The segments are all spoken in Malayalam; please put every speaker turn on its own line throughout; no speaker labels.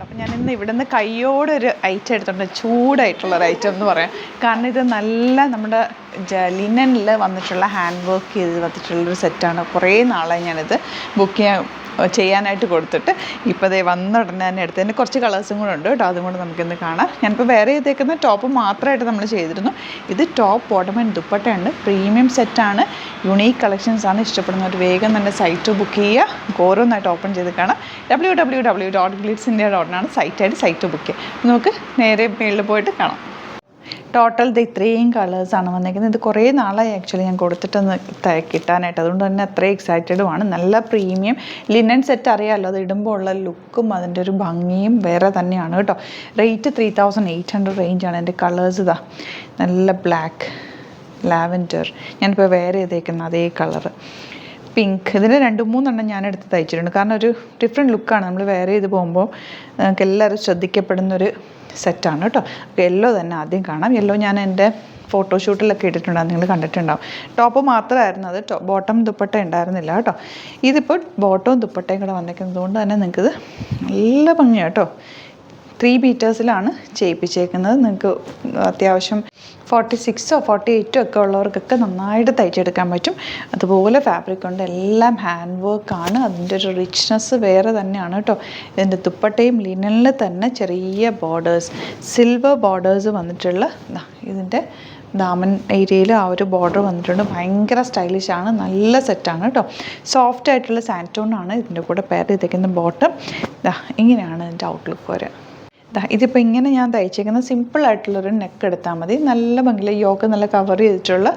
അപ്പോൾ ഞാനിന്ന് ഇവിടെ നിന്ന് കയ്യോടൊരു ഐറ്റം എടുത്തിട്ടുണ്ട്, ചൂടായിട്ടുള്ളൊരു ഐറ്റം എന്ന് പറയാം. കാരണം ഇത് നല്ല നമ്മുടെ ലിനനിൽ വന്നിട്ടുള്ള ഹാൻഡ് വർക്ക് ചെയ്ത് വന്നിട്ടുള്ളൊരു സെറ്റാണ്. കുറേ നാളായി ഞാനിത് ബുക്ക് ചെയ്യാനായിട്ട് കൊടുത്തിട്ട് ഇപ്പോൾ അതേ വന്ന ഉടനെ തന്നെ എടുത്തതിൻ്റെ കുറച്ച് കളേഴ്സും കൂടെ ഉണ്ട് കേട്ടോ. അതും കൂടെ നമുക്കിന്ന് കാണാം. ഞാനിപ്പോൾ വേറെ ചെയ്തേക്കുന്ന ടോപ്പ് മാത്രമായിട്ട് നമ്മൾ ചെയ്തിരുന്നു. ഇത് ടോപ്പ് ബോട്ടം ആൻഡ് ദുപ്പട്ടയുണ്ട്. പ്രീമിയം സെറ്റാണ്, യുണീക്ക് കളക്ഷൻസ് ആണ്. ഇഷ്ടപ്പെടുന്നവർ വേഗം തന്നെ സൈറ്റ് ബുക്ക് ചെയ്യുക. ഓരോന്നായിട്ട് ഓപ്പൺ ചെയ്ത് കാണാം. www.glitzindia.in ആണ് സൈറ്റ് ബുക്ക് ചെയ്യുക. നമുക്ക് നേരെ മേളിൽ പോയിട്ട് കാണാം. ടോട്ടൽ ഇത് ഇത്രയും കളേഴ്സാണ് വന്നിരിക്കുന്നത്. ഇത് കുറേ നാളായി ആക്ച്വലി ഞാൻ കൊടുത്തിട്ടൊന്ന് കിട്ടാനായിട്ട്. അതുകൊണ്ട് തന്നെ അത്രയും എക്സൈറ്റഡുമാണ്. നല്ല പ്രീമിയം ലിനൻ സെറ്റ് അറിയാമല്ലോ, അത് ഇടുമ്പോൾ ഉള്ള ലുക്കും അതിൻ്റെ ഒരു ഭംഗിയും വേറെ തന്നെയാണ് കേട്ടോ. റേറ്റ് 3800 റേഞ്ചാണ്. എൻ്റെ കളേഴ്സ് ഇതാ നല്ല ബ്ലാക്ക്, ലാവൻഡർ, ഞാനിപ്പോൾ വേറെ ചെയ്തേക്കുന്ന അതേ കളറ്, പിങ്ക്. ഇതിന് 2-3 ഞാൻ എടുത്ത് തയ്ച്ചിട്ടുണ്ട്. കാരണം ഒരു ഡിഫറെൻറ്റ് ലുക്കാണ്. നമ്മൾ വേറെ ചെയ്ത് പോകുമ്പോൾ നമുക്ക് എല്ലാവരും ശ്രദ്ധിക്കപ്പെടുന്നൊരു സെറ്റാണ് കേട്ടോ. യെല്ലോ തന്നെ ആദ്യം കാണാം. യെല്ലോ ഞാൻ എൻ്റെ ഫോട്ടോഷൂട്ടിലൊക്കെ ഇട്ടിട്ടുണ്ടാകും, നിങ്ങൾ കണ്ടിട്ടുണ്ടാവും. ടോപ്പ് മാത്രമായിരുന്നു അത്, ബോട്ടം ദുപ്പട്ട ഉണ്ടായിരുന്നില്ല കേട്ടോ. ഇതിപ്പോൾ ബോട്ടവും ദുപ്പട്ടയും കൂടെ വന്നിരിക്കുന്നത് കൊണ്ട് തന്നെ നിങ്ങൾക്കിത് നല്ല ഭംഗിയാണ് കേട്ടോ. 3 ബീറ്റേഴ്സിലാണ് ചെയ്യിപ്പിച്ചേക്കുന്നത്. നിങ്ങൾക്ക് അത്യാവശ്യം 46ഓ 48ഓ ഒക്കെ ഉള്ളവർക്കൊക്കെ നന്നായിട്ട് തയ്ച്ചെടുക്കാൻ പറ്റും. അതുപോലെ ഫാബ്രിക് കൊണ്ട് എല്ലാം ഹാൻഡ് വർക്കാണ്. അതിൻ്റെ ഒരു റിച്ച്നെസ് വേറെ തന്നെയാണ് കേട്ടോ. ഇതിൻ്റെ ദുപ്പട്ടയും ലിനനിൽ തന്നെ ചെറിയ ബോർഡേഴ്സ്, സിൽവർ ബോർഡേഴ്സ് വന്നിട്ടുള്ള ഇതിൻ്റെ ദാമൻ ഏരിയയിൽ ആ ഒരു ബോർഡർ വന്നിട്ടുണ്ട്. ഭയങ്കര സ്റ്റൈലിഷാണ്, നല്ല സെറ്റാണ് കേട്ടോ. സോഫ്റ്റ് ആയിട്ടുള്ള സാൻറ്റോണാണ് ഇതിൻ്റെ കൂടെ പെയർ ചെയ്തേക്കുന്ന ബോട്ടം. ഇങ്ങനെയാണ് ഇതിൻ്റെ ഔട്ട്ലുക്ക് വരെ. ഇതിപ്പോൾ ഇങ്ങനെ ഞാൻ തയ്ച്ചേക്കുന്നത് സിമ്പിളായിട്ടുള്ളൊരു നെക്ക് എടുത്താൽ മതി. നല്ല ഭംഗിയിൽ യോക്ക് നല്ല കവർ ചെയ്തിട്ടുള്ള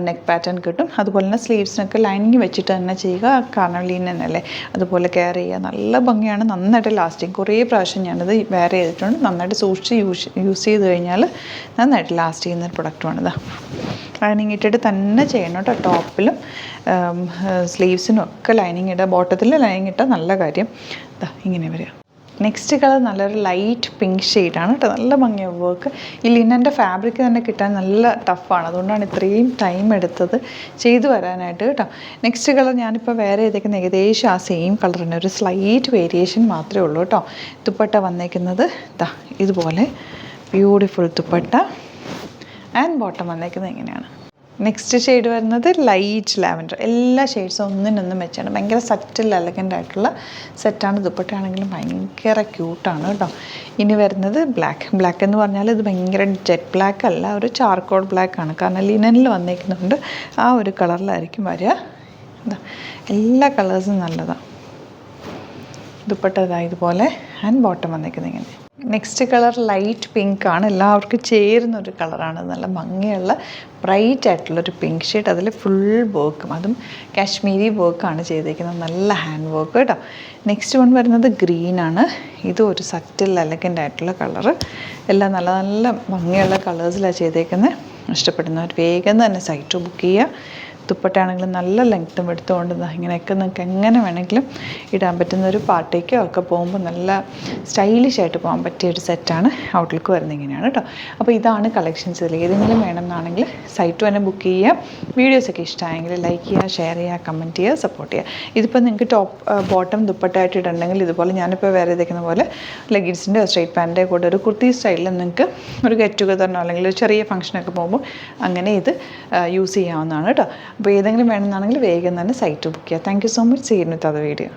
നെക്ക് പാറ്റേൺ കിട്ടും. അതുപോലെ തന്നെ സ്ലീവ്സിനൊക്കെ ലൈനിങ് വെച്ചിട്ട് തന്നെ ചെയ്യുക, കാരണം ലീനല്ലേ. അതുപോലെ കെയർ ചെയ്യുക, നല്ല ഭംഗിയാണ്, നന്നായിട്ട് ലാസ്റ്റിങ്. കുറേ പ്രാവശ്യം ഞാനിത് വേറെ ചെയ്തിട്ടുണ്ട്. നന്നായിട്ട് സൂക്ഷിച്ച് യൂസ് ചെയ്ത് കഴിഞ്ഞാൽ നന്നായിട്ട് ലാസ്റ്റ് ചെയ്യുന്നൊരു പ്രൊഡക്റ്റുമാണിത്. ലൈനിങ് ഇട്ടിട്ട് തന്നെ ചെയ്യണം കേട്ടോ. ടോപ്പിലും സ്ലീവ്സിനും ഒക്കെ ലൈനിങ് ഇടുക. ബോട്ടത്തിൽ ലൈനിങ് ഇട്ടാൽ നല്ല കാര്യം. ഇങ്ങനെ വരിക. നെക്സ്റ്റ് കളർ നല്ലൊരു ലൈറ്റ് പിങ്ക് ഷെയ്ഡാണ് കേട്ടോ. നല്ല ഭംഗിയാണ് വർക്ക്. ഈ ലിനൻ്റെ ഫാബ്രിക് തന്നെ കിട്ടാൻ നല്ല ടഫാണ്. അതുകൊണ്ടാണ് ഇത്രയും ടൈം എടുത്തത് ചെയ്തു വരാനായിട്ട് കേട്ടോ. നെക്സ്റ്റ് കളർ ഞാനിപ്പോൾ വേറെ ചെയ്തേക്കുന്ന ഏകദേശം ആ സെയിം കളർ തന്നെ, ഒരു സ്ലൈറ്റ് വേരിയേഷൻ മാത്രമേ ഉള്ളൂ കേട്ടോ. ദുപ്പട്ട വന്നേക്കുന്നത് ഇതുപോലെ ബ്യൂട്ടിഫുൾ ദുപ്പട്ട ആൻഡ് ബോട്ടം വന്നേക്കുന്നത് ഇങ്ങനെയാണ്. നെക്സ്റ്റ് ഷെയ്ഡ് വരുന്നത് ലൈറ്റ് ലാവൻഡർ. എല്ലാ ഷെയ്ഡ്സും ഒന്നിനൊന്നും വെച്ചാണ്. ഭയങ്കര സറ്റിൽ എലഗൻ്റ് ആയിട്ടുള്ള സെറ്റാണ്. ദുപ്പട്ടയാണെങ്കിലും ഭയങ്കര ക്യൂട്ടാണ് കേട്ടോ. ഇനി വരുന്നത് ബ്ലാക്ക് എന്ന് പറഞ്ഞാൽ ഇത് ഭയങ്കര ജെറ്റ് ബ്ലാക്ക് അല്ല, ഒരു ചാർക്കോൾ ബ്ലാക്കാണ്. കാരണം ലിനനിൽ വന്നേക്കുന്നുണ്ട് ആ ഒരു കളറിലായിരിക്കും വരിക. എല്ലാ കളേഴ്സും നല്ലതാണ്. ദുപ്പട്ട ഇതുപോലെ ആൻഡ് ബോട്ടം വന്നേക്കുന്നത് ഇങ്ങനെ. നെക്സ്റ്റ് കളർ ലൈറ്റ് പിങ്ക് ആണ്. എല്ലാവർക്കും ചേരുന്നൊരു കളറാണ്. നല്ല ഭംഗിയുള്ള ബ്രൈറ്റ് ആയിട്ടുള്ളൊരു പിങ്ക് ഷെയ്ഡ്. അതിൽ ഫുൾ വർക്കും, അതും കാശ്മീരി വർക്കാണ് ചെയ്തേക്കുന്നത്. നല്ല ഹാൻഡ് വർക്ക് കേട്ടോ. നെക്സ്റ്റ് വൺ വരുന്നത് ഗ്രീനാണ്. ഇതും ഒരു സറ്റിൽ എലഗൻ്റ് ആയിട്ടുള്ള കളറ്. എല്ലാം നല്ല നല്ല ഭംഗിയുള്ള കളേഴ്സിലാണ് ചെയ്തേക്കുന്നത്. ഇഷ്ടപ്പെടുന്നവർ വേഗം തന്നെ സൈറ്റ് ബുക്ക് ചെയ്യുക. ദുപ്പട്ടയാണെങ്കിലും നല്ല ലെങ്ത്തും എടുത്തുകൊണ്ട് ഇങ്ങനെയൊക്കെ നിങ്ങൾക്ക് എങ്ങനെ വേണമെങ്കിലും ഇടാൻ പറ്റുന്ന ഒരു പാർട്ടിക്കോ ഒക്കെ പോകുമ്പോൾ നല്ല സ്റ്റൈലിഷ് ആയിട്ട് പോകാൻ പറ്റിയൊരു സെറ്റാണ്. ഔട്ട്ലുക്ക് വരുന്നത് ഇങ്ങനെയാണ് കേട്ടോ. അപ്പോൾ ഇതാണ് കളക്ഷൻസ്. ഇതിൽ ഏതെങ്കിലും വേണമെന്നാണെങ്കിൽ സൈറ്റ് തന്നെ ബുക്ക് ചെയ്യുക. വീഡിയോസൊക്കെ ഇഷ്ടമായെങ്കിൽ ലൈക്ക് ചെയ്യുക, ഷെയർ ചെയ്യുക, കമൻറ്റ് ചെയ്യുക, സപ്പോർട്ട് ചെയ്യുക. ഇതിപ്പോൾ നിങ്ങൾക്ക് ബോട്ടം ദുപ്പട്ടയായിട്ട് ഇടണമെങ്കിൽ ഇതുപോലെ ഞാനിപ്പോൾ വേറെ ഇരിക്കുന്ന പോലെ ലെഗിൻസിൻ്റെ സ്ട്രൈറ്റ് പാൻറ്റിൻ്റെ കൂടെ ഒരു കുർത്തി സ്റ്റൈലിൽ നിങ്ങൾക്ക് ഒരു ഗെറ്റ് ടുഗദറിനോ അല്ലെങ്കിൽ ഒരു ചെറിയ ഫംഗ്ഷനൊക്കെ പോകുമ്പോൾ അങ്ങനെ ഇത് യൂസ് ചെയ്യാവുന്നതാണ് കേട്ടോ. അപ്പോൾ ഏതെങ്കിലും വേണമെന്നാണെങ്കിൽ വേഗം തന്നെ സൈറ്റ് ബുക്ക് ചെയ്യുക. Thank you so much. See you with other video.